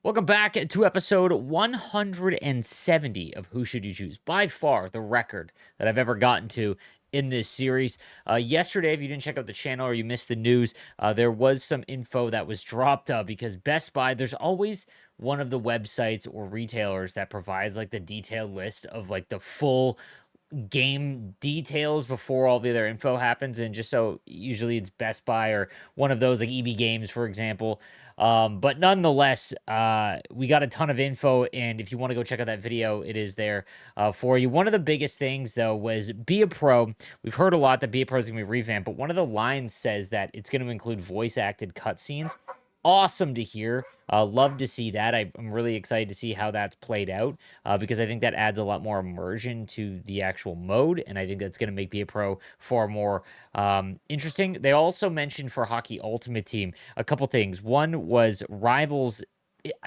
Welcome back to episode 170 of Who Should You Choose? By far the record that I've ever gotten to in this series. Yesterday, if you didn't check out the channel or you missed the news, there was some info that was dropped because Best Buy, there's always one of the websites or retailers that provides like the detailed list of like the full game details before all the other info happens. And just so usually it's Best Buy or one of those like EB Games, for example. But nonetheless, we got a ton of info. And if you want to go check out that video, it is there for you. One of the biggest things, though, was Be a Pro. We've heard a lot that Be a Pro is going to be revamped, but one of the lines says that it's going to include voice acted cutscenes. Awesome to hear. Love to see that. I'm really excited to see how that's played out because I think that adds a lot more immersion to the actual mode, and I think that's going to make Be a Pro far more interesting. They also mentioned for Hockey Ultimate Team a couple things. One was Rivals.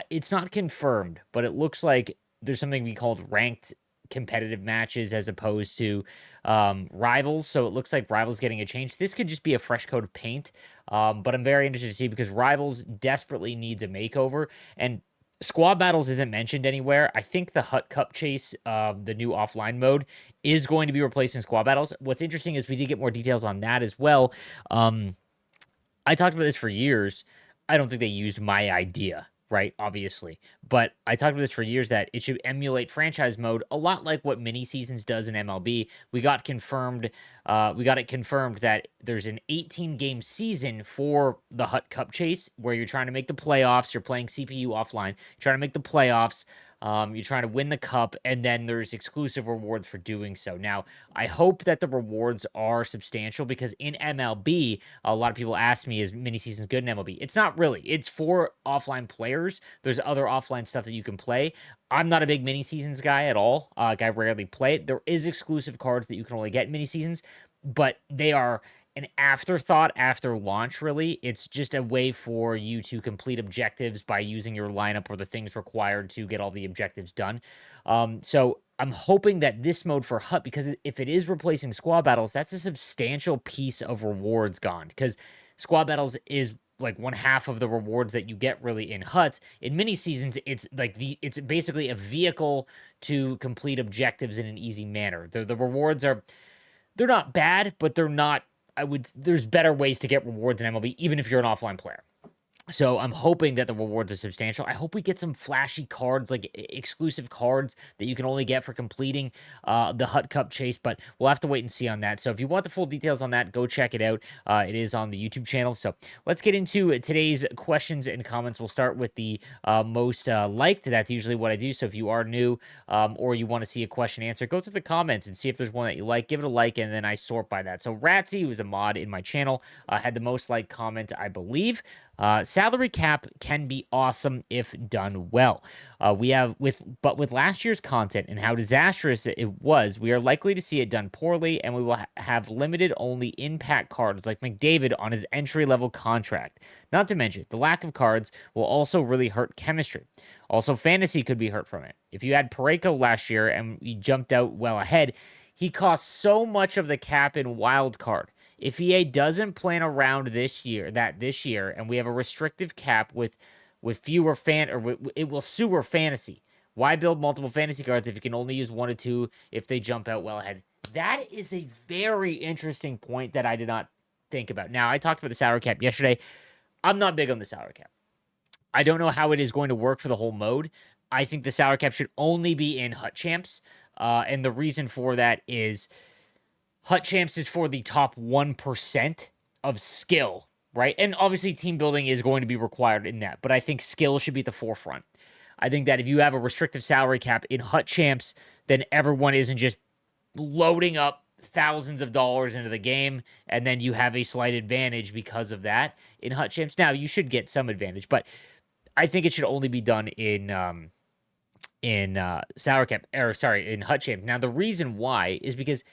It's not confirmed, but it looks like there's something we called ranked competitive matches as opposed to rivals. So it looks like rivals getting a change. This could just be a fresh coat of paint. But I'm very interested to see because rivals desperately needs a makeover, and squad battles isn't mentioned anywhere. I think the Hut Cup Chase, the new offline mode, is going to be replacing squad battles. What's interesting is we did get more details on that as well. I talked about this for years. I don't think they used my idea, right? Obviously. But I talked about this for years that it should emulate franchise mode a lot like what mini seasons does in MLB. We got it confirmed that there's an 18 game season for the Hut Cup Chase where you're trying to make the playoffs. You're playing CPU offline, you're trying to make the playoffs. You're trying to win the cup, and then there's exclusive rewards for doing so. Now, I hope that the rewards are substantial because in MLB, a lot of people ask me, is mini seasons good in MLB? It's not really. It's for offline players. There's other offline stuff that you can play. I'm not a big mini seasons guy at all. I rarely play it. There is exclusive cards that you can only get in mini seasons, but they are an afterthought after launch, really. It's just a way for you to complete objectives by using your lineup or the things required to get all the objectives done. So I'm hoping that this mode for Hut, because if it is replacing squad battles, that's a substantial piece of rewards gone. Because squad battles is like one half of the rewards that you get really in Huts. In mini seasons, it's like it's basically a vehicle to complete objectives in an easy manner. The rewards they're not bad, but they're not. There's better ways to get rewards in MLB, even if you're an offline player. So I'm hoping that the rewards are substantial. I hope we get some flashy cards, like exclusive cards that you can only get for completing the Hut Cup Chase, but we'll have to wait and see on that. So if you want the full details on that, go check it out. It is on the YouTube channel. So let's get into today's questions and comments. We'll start with the most liked. That's usually what I do. So if you are new or you want to see a question answered, go through the comments and see if there's one that you like. Give it a like, and then I sort by that. So Ratsy, who is a mod in my channel, had the most liked comment, I believe. Salary cap can be awesome if done well. But with last year's content and how disastrous it was, we are likely to see it done poorly, and we will have limited only impact cards like McDavid on his entry level contract. Not to mention, the lack of cards will also really hurt chemistry. Also, fantasy could be hurt from it. If you had Pareko last year and he jumped out well ahead, he cost so much of the cap in wild card. If EA doesn't plan around this year, and we have a restrictive cap with fewer it will sewer fantasy. Why build multiple fantasy cards if you can only use one or two if they jump out well ahead? That is a very interesting point that I did not think about. Now, I talked about the salary cap yesterday. I'm not big on the salary cap. I don't know how it is going to work for the whole mode. I think the salary cap should only be in Hut Champs. And the reason for that is Hut Champs is for the top 1% of skill, right? And obviously team building is going to be required in that, but I think skill should be at the forefront. I think that if you have a restrictive salary cap in Hut Champs, then everyone isn't just loading up thousands of dollars into the game, and then you have a slight advantage because of that in Hut Champs. Now, you should get some advantage, but I think it should only be done in salary cap, or sorry, in Hut Champs. Now, the reason why is because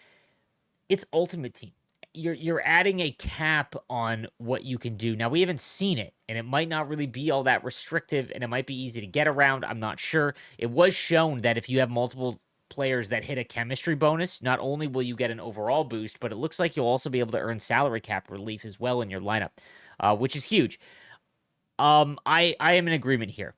it's Ultimate Team. You're adding a cap on what you can do. Now, we haven't seen it, and it might not really be all that restrictive, and it might be easy to get around. I'm not sure. It was shown that if you have multiple players that hit a chemistry bonus, not only will you get an overall boost, but it looks like you'll also be able to earn salary cap relief as well in your lineup, which is huge. I am in agreement here.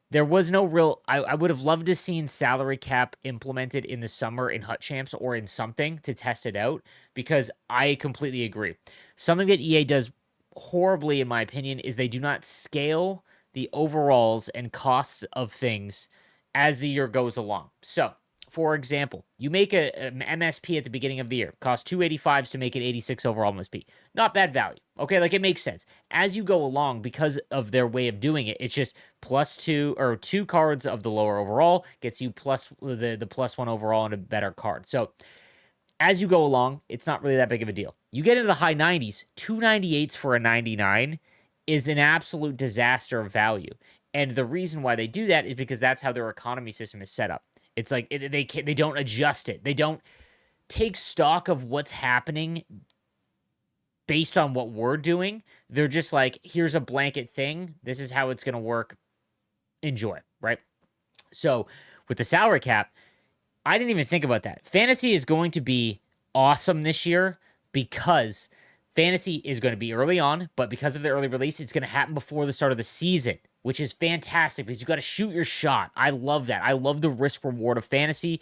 there was no real. I would have loved to seen salary cap implemented in the summer in Hut Champs or in something to test it out, because I completely agree. Something that EA does horribly, in my opinion, is they do not scale the overalls and costs of things as the year goes along. So, for example, you make an MSP at the beginning of the year, cost 285s to make an 86 overall MSP. Not bad value. Okay, like it makes sense. As you go along, because of their way of doing it, it's just +2 or 2 cards of the lower overall gets you plus the +1 overall and a better card. So as you go along, it's not really that big of a deal. You get into the high 90s, 298s for a 99 is an absolute disaster of value. And the reason why they do that is because that's how their economy system is set up. It's like they don't adjust it. They don't take stock of what's happening based on what we're doing. They're just like, here's a blanket thing. This is how it's going to work. Enjoy, right? So with the salary cap, I didn't even think about that. Fantasy is going to be awesome this year because fantasy is going to be early on, but because of the early release, it's going to happen before the start of the season, which is fantastic because you got to shoot your shot. I love that. I love the risk reward of fantasy,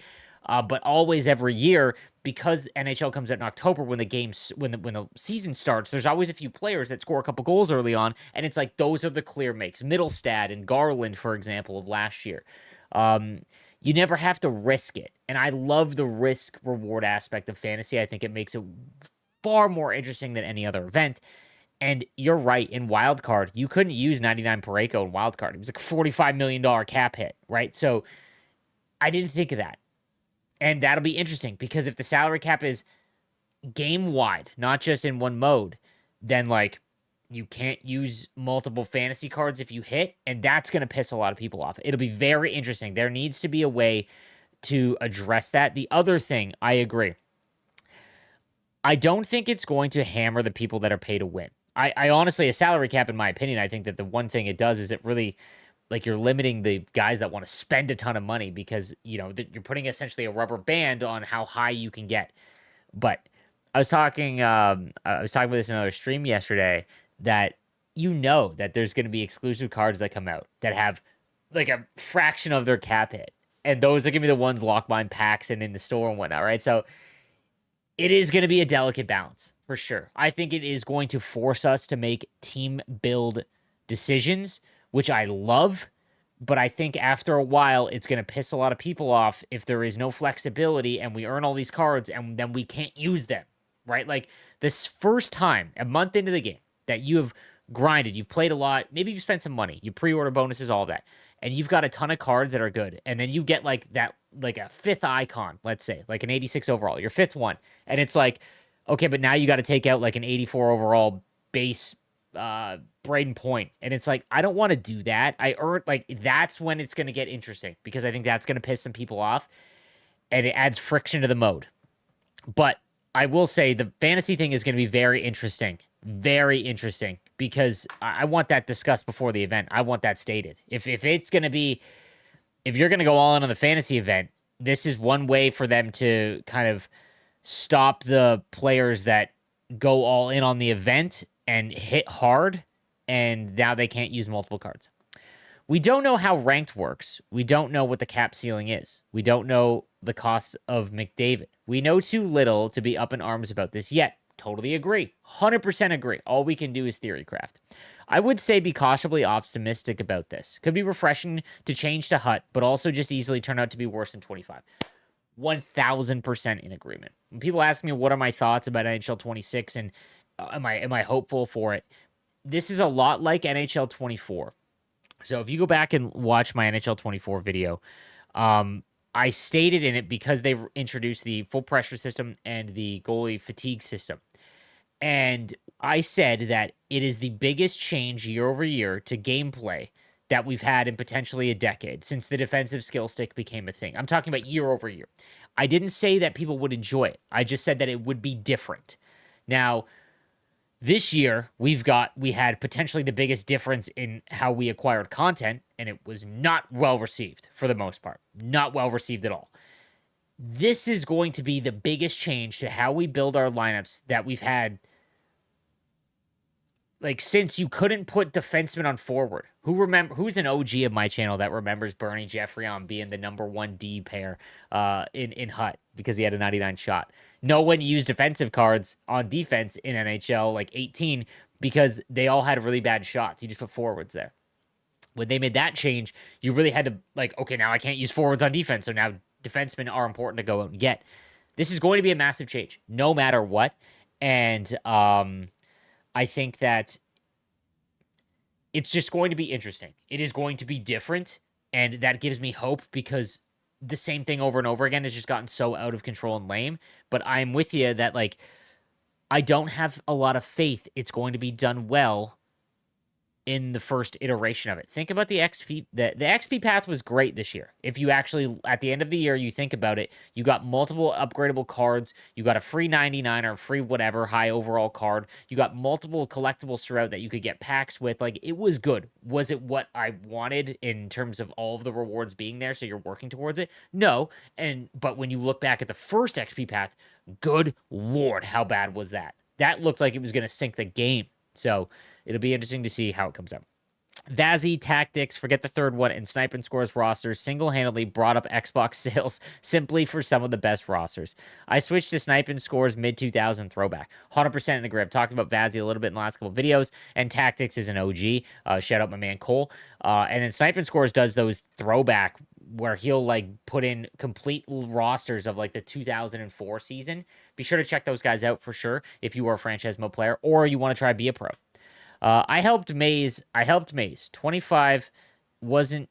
but always every year, because NHL comes out in October when the season starts, there's always a few players that score a couple goals early on, and it's like those are the clear makes. Middlestad and Garland, for example, of last year. You never have to risk it. And I love the risk reward aspect of fantasy. I think it makes it far more interesting than any other event. And you're right, in Wildcard, you couldn't use 99 Parayko in Wildcard. It was like a $45 million cap hit, right? So I didn't think of that. And that'll be interesting because if the salary cap is game wide, not just in one mode, then like you can't use multiple fantasy cards if you hit, and that's going to piss a lot of people off. It'll be very interesting. There needs to be a way to address that. The other thing, I agree. I don't think it's going to hammer the people that are pay to win. I honestly, a salary cap, in my opinion, I think that the one thing it does is it really, like, you're limiting the guys that want to spend a ton of money because, you know, you're putting essentially a rubber band on how high you can get. But I was talking about this in another stream yesterday, that you know that there's going to be exclusive cards that come out that have like a fraction of their cap hit, and those are going to be the ones locked behind packs and in the store and whatnot, right? So it is going to be a delicate balance for sure. I think it is going to force us to make team build decisions, which I love. But I think after a while, it's going to piss a lot of people off if there is no flexibility and we earn all these cards and then we can't use them, right? Like this first time, a month into the game, that you have grinded, you've played a lot, maybe you spent some money, you pre-order bonuses, all that, and you've got a ton of cards that are good, and then you get like that, like a fifth icon, let's say, like an 86 overall, your fifth one, and it's like, okay, but now you got to take out like an 84 overall base Braden Point, and it's like, I don't want to do that. I earned, like, that's when it's going to get interesting because I think that's going to piss some people off and it adds friction to the mode. But I will say the fantasy thing is going to be very interesting because I want that discussed before the event. I want that stated. If it's going to be, if you're going to go all in on the fantasy event, this is one way for them to kind of stop the players that go all in on the event and hit hard, and now they can't use multiple cards. We don't know how ranked works. We don't know what the cap ceiling is. We don't know the cost of McDavid. We know too little to be up in arms about this yet. Totally agree. 100% agree. All we can do is theorycraft. I would say be cautiously optimistic about this. Could be refreshing to change to Hut, but also just easily turn out to be worse than 25. 1000% in agreement. When people ask me what are my thoughts about NHL 26 and am I hopeful for it, this is a lot like NHL 24. So if you go back and watch my NHL 24 video, I stated in it, because they introduced the full pressure system and the goalie fatigue system. And I said that it is the biggest change year over year to gameplay that we've had in potentially a decade since the defensive skill stick became a thing. I'm talking about year over year. I didn't say that people would enjoy it. I just said that it would be different. Now, this year, we had potentially the biggest difference in how we acquired content, and it was not well received for the most part. Not well received at all. This is going to be the biggest change to how we build our lineups that we've had like since you couldn't put defensemen on forward. Who's an OG of my channel that remembers Bernie Geoffrion being the number one D pair in Hut because he had a 99 shot. No one used defensive cards on defense in NHL like 18 because they all had really bad shots. You just put forwards there. When they made that change, you really had to like, okay, now I can't use forwards on defense, so now defensemen are important to go out and get. This is going to be a massive change, no matter what. And I think that it's just going to be interesting. It is going to be different, and that gives me hope because the same thing over and over again has just gotten so out of control and lame. But I'm with you that like I don't have a lot of faith it's going to be done well in the first iteration of it. Think about the XP. The XP path was great this year. If you actually, at the end of the year, you think about it, you got multiple upgradable cards. You got a free 99 or free whatever high overall card. You got multiple collectibles throughout that you could get packs with. Like, it was good. Was it what I wanted in terms of all of the rewards being there, so you're working towards it? No. But when you look back at the first XP path, good Lord, how bad was that? That looked like it was going to sink the game. So it'll be interesting to see how it comes out. Vazzy Tactics, forget the third one, and Snipe and Scores rosters single-handedly brought up Xbox sales simply for some of the best rosters. I switched to Snipe and Scores mid-2000 throwback. 100% in the grip. Talked about Vazzy a little bit in the last couple of videos, and Tactics is an OG. Shout out my man Cole. And then Snipe and Scores does those throwback where he'll like put in complete rosters of like the 2004 season. Be sure to check those guys out for sure if you are a franchise mode player or you want to try be a pro. I helped Maze. 25 wasn't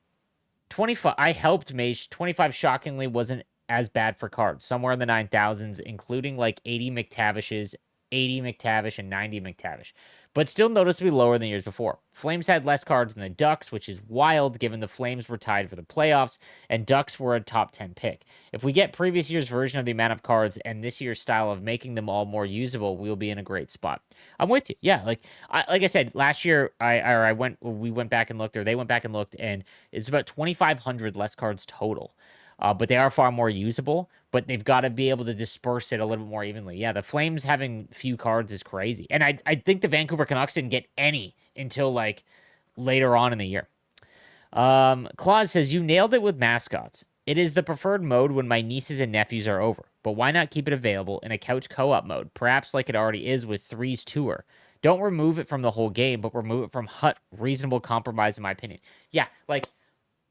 25. I helped Maze. 25 shockingly wasn't as bad for cards. Somewhere in the 9,000s, including like 80 McTavishes, 80 McTavish, and 90 McTavish, but still noticeably lower than years before. Flames had less cards than the Ducks, which is wild given the Flames were tied for the playoffs and Ducks were a top 10 pick. If we get previous year's version of the amount of cards and this year's style of making them all more usable, we'll be in a great spot. I'm with you. Yeah, like I said, last year we went back and looked, or they went back and looked, and it's about 2,500 less cards total. But they are far more usable, but they've got to be able to disperse it a little bit more evenly. Yeah, the Flames having few cards is crazy. And I think the Vancouver Canucks didn't get any until, like, later on in the year. Claus says, you nailed it with mascots. It is the preferred mode when my nieces and nephews are over, but why not keep it available in a couch co-op mode, perhaps like it already is with Three's Tour? Don't remove it from the whole game, but remove it from Hut. Reasonable compromise, in my opinion. Yeah, like,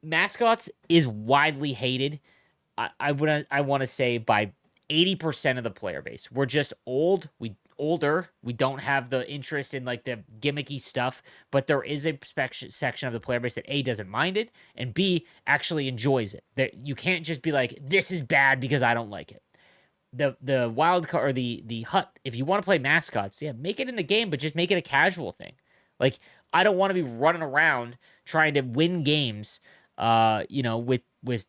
mascots is widely hated. I want to say by 80% of the player base. We're just older. We don't have the interest in like the gimmicky stuff, but there is a section of the player base that A, doesn't mind it, and B, actually enjoys it. That you can't just be like, this is bad because I don't like it. The wild card or the Hut, if you want to play mascots, yeah, make it in the game, but just make it a casual thing. Like, I don't want to be running around trying to win games with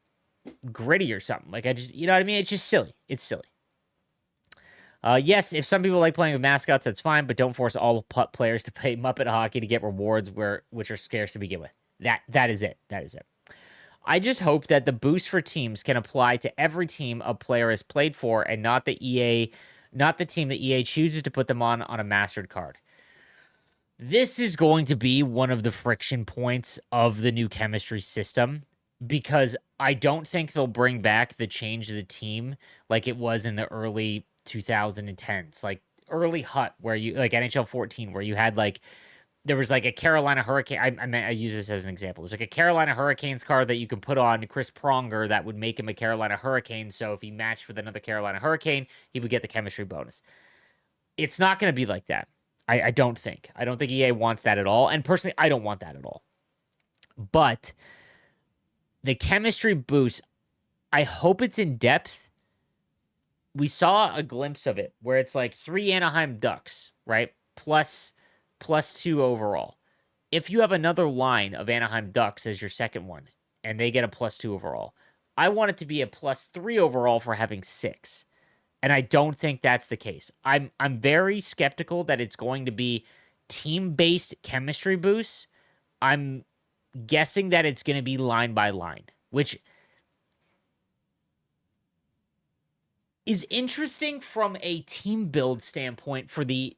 gritty or something. Like, I just, you know what I mean? It's just silly. It's silly. Yes, if some people like playing with mascots, that's fine, but don't force all players to play Muppet Hockey to get rewards which are scarce to begin with. That is it. That is it. I just hope that the boost for teams can apply to every team a player has played for and not the team that EA chooses to put them on a mastered card. This is going to be one of the friction points of the new chemistry system because I don't think they'll bring back the change of the team like it was in the early 2010s, like early Hut, where you like NHL 14, where you had like there was like a Carolina Hurricane. I use this as an example. There's like a Carolina Hurricanes card that you can put on Chris Pronger that would make him a Carolina Hurricane. So if he matched with another Carolina Hurricane, he would get the chemistry bonus. It's not going to be like that. I don't think. I don't think EA wants that at all. And personally, I don't want that at all. But the chemistry boost, I hope it's in depth. We saw a glimpse of it where it's like 3 Anaheim Ducks, right? Plus 2 overall. If you have another line of Anaheim Ducks as your second one and they get a plus 2 overall, I want it to be a plus 3 overall for having 6. And I don't think that's the case. I'm very skeptical that it's going to be team-based chemistry boosts. I'm guessing that it's going to be line by line, which is interesting from a team build standpoint for the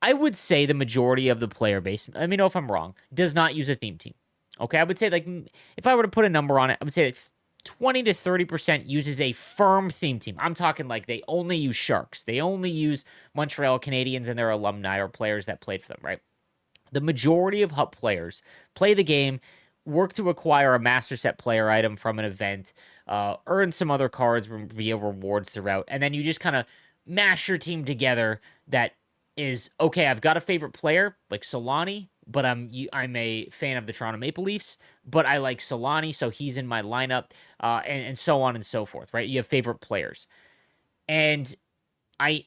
I would say the majority of the player base, let me know if I'm wrong, does not use a theme team. Okay, I would say like if I were to put a number on it, I would say like 20 to 30% uses a firm theme team. I'm talking like they only use Sharks. They only use Montreal Canadiens and their alumni or players that played for them, right? The majority of HUT players play the game, work to acquire a master set player item from an event, earn some other cards via rewards throughout, and then you just kind of mash your team together that is, okay, I've got a favorite player like Solani, but I'm a fan of the Toronto Maple Leafs, but I like Solani, so he's in my lineup, and so on and so forth, right? You have favorite players. And I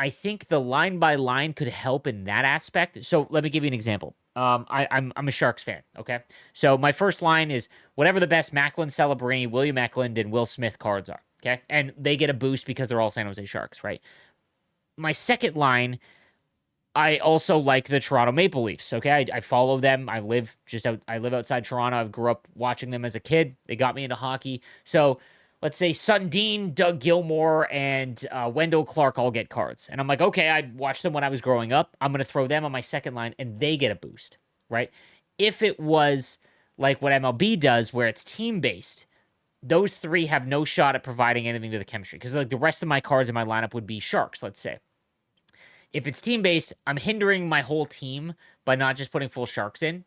think the line by line could help in that aspect. So let me give you an example. I'm a Sharks fan. Okay, so my first line is whatever the best Macklin, Celebrini, William Eklund, and Will Smith cards are. Okay, and they get a boost because they're all San Jose Sharks, right? My second line, I also like the Toronto Maple Leafs. Okay, I follow them. I live outside Toronto. I grew up watching them as a kid. They got me into hockey. So let's say Sundin, Doug Gilmore, and Wendell Clark all get cards, and I'm like, okay, I watched them when I was growing up. I'm gonna throw them on my second line, and they get a boost, right? If it was like what MLB does, where it's team based, those three have no shot at providing anything to the chemistry because like the rest of my cards in my lineup would be Sharks, let's say. If it's team based, I'm hindering my whole team by not just putting full Sharks in.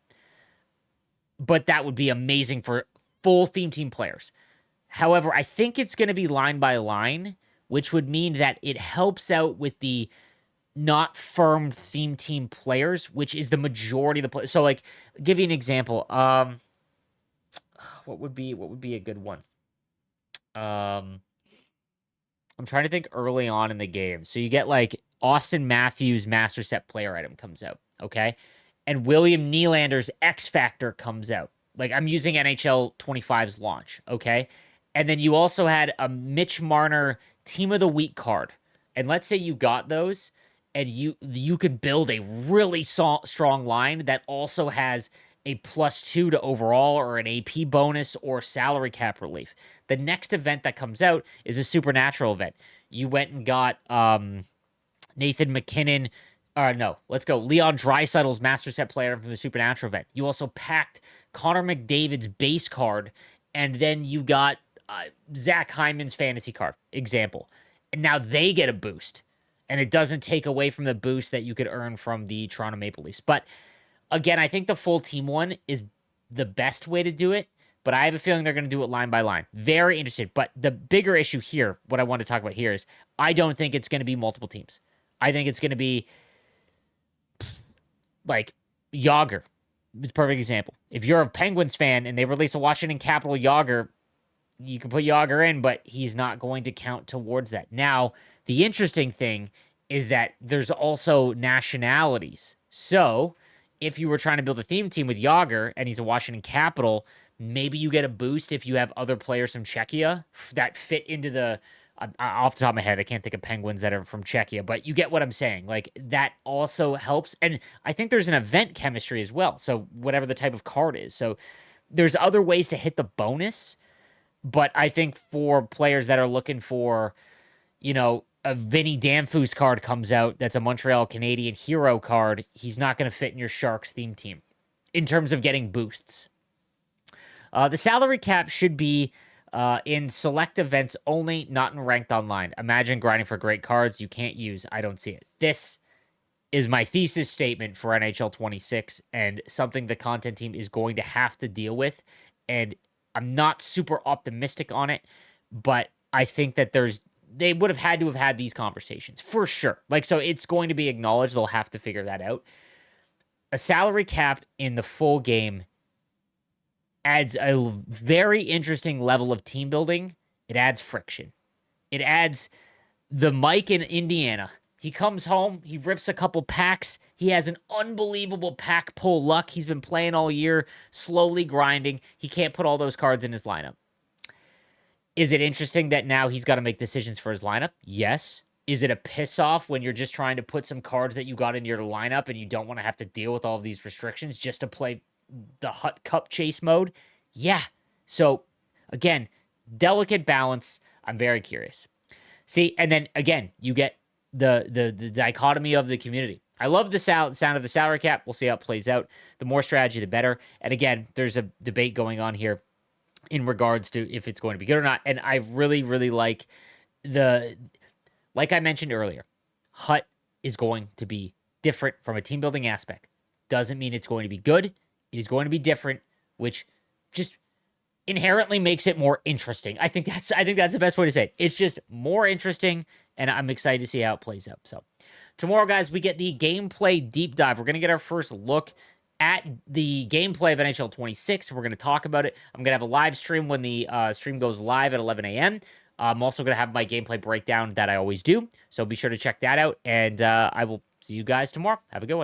But that would be amazing for full theme team players. However, I think it's going to be line by line, which would mean that it helps out with the not firm theme team players, which is the majority of the players. So, like, give you an example. What would be a good one? I'm trying to think early on in the game. So you get like Austin Matthews Master Set player item comes out, okay? And William Nylander's X Factor comes out. Like I'm using NHL 25's launch, okay? And then you also had a Mitch Marner Team of the Week card. And let's say you got those and you could build a really strong line that also has a +2 to overall or an AP bonus or salary cap relief. The next event that comes out is a supernatural event. You went and got Nathan McKinnon. No, let's go. Leon Draisaitl's Master Set player from the Supernatural event. You also packed Connor McDavid's base card, and then you got Zach Hyman's fantasy card, example. And now they get a boost, and it doesn't take away from the boost that you could earn from the Toronto Maple Leafs. But again, I think the full team one is the best way to do it, but I have a feeling they're going to do it line by line. Very interested. But the bigger issue here, what I want to talk about here is I don't think it's going to be multiple teams. I think it's going to be like Jagr. It's a perfect example. If you're a Penguins fan and they release a Washington Capitol Jagr, you can put Jagr in, but he's not going to count towards that. Now, the interesting thing is that there's also nationalities. So if you were trying to build a theme team with Jagr and he's a Washington Capital, maybe you get a boost if you have other players from Czechia that fit into the off the top of my head, I can't think of Penguins that are from Czechia, but you get what I'm saying. Like that also helps. And I think there's an event chemistry as well. So whatever the type of card is. So there's other ways to hit the bonus. But I think for players that are looking for, a Vinny Danfus card comes out that's a Montreal Canadian hero card, he's not going to fit in your Sharks theme team in terms of getting boosts. The salary cap should be in select events only, not in ranked online. Imagine grinding for great cards you can't use. I don't see it. This is my thesis statement for NHL 26 and something the content team is going to have to deal with. And I'm not super optimistic on it, but I think that they would have had to have had these conversations for sure. Like, so it's going to be acknowledged. They'll have to figure that out. A salary cap in the full game adds a very interesting level of team building. It adds friction. It adds the Mike in Indiana. He comes home, he rips a couple packs. He has an unbelievable pack pull luck. He's been playing all year, slowly grinding. He can't put all those cards in his lineup. Is it interesting that now he's got to make decisions for his lineup? Yes. Is it a piss off when you're just trying to put some cards that you got in your lineup and you don't want to have to deal with all of these restrictions just to play the HUT Cup chase mode? Yeah. So again, delicate balance. I'm very curious. See, and then again, you get the dichotomy of the community. I love the sound of the salary cap. We'll see how it plays out. The more strategy, the better. And again, there's a debate going on here in regards to if it's going to be good or not. And I really, really like like I mentioned earlier, Hut is going to be different from a team building aspect. Doesn't mean it's going to be good. It is going to be different, which just inherently makes it more interesting. I think that's the best way to say it. It's just more interesting, and I'm excited to see how it plays out. So tomorrow, guys, we get the gameplay deep dive. We're going to get our first look at the gameplay of NHL 26. We're going to talk about it. I'm going to have a live stream when the stream goes live at 11 a.m. I'm also going to have my gameplay breakdown that I always do. So be sure to check that out, and I will see you guys tomorrow. Have a good one.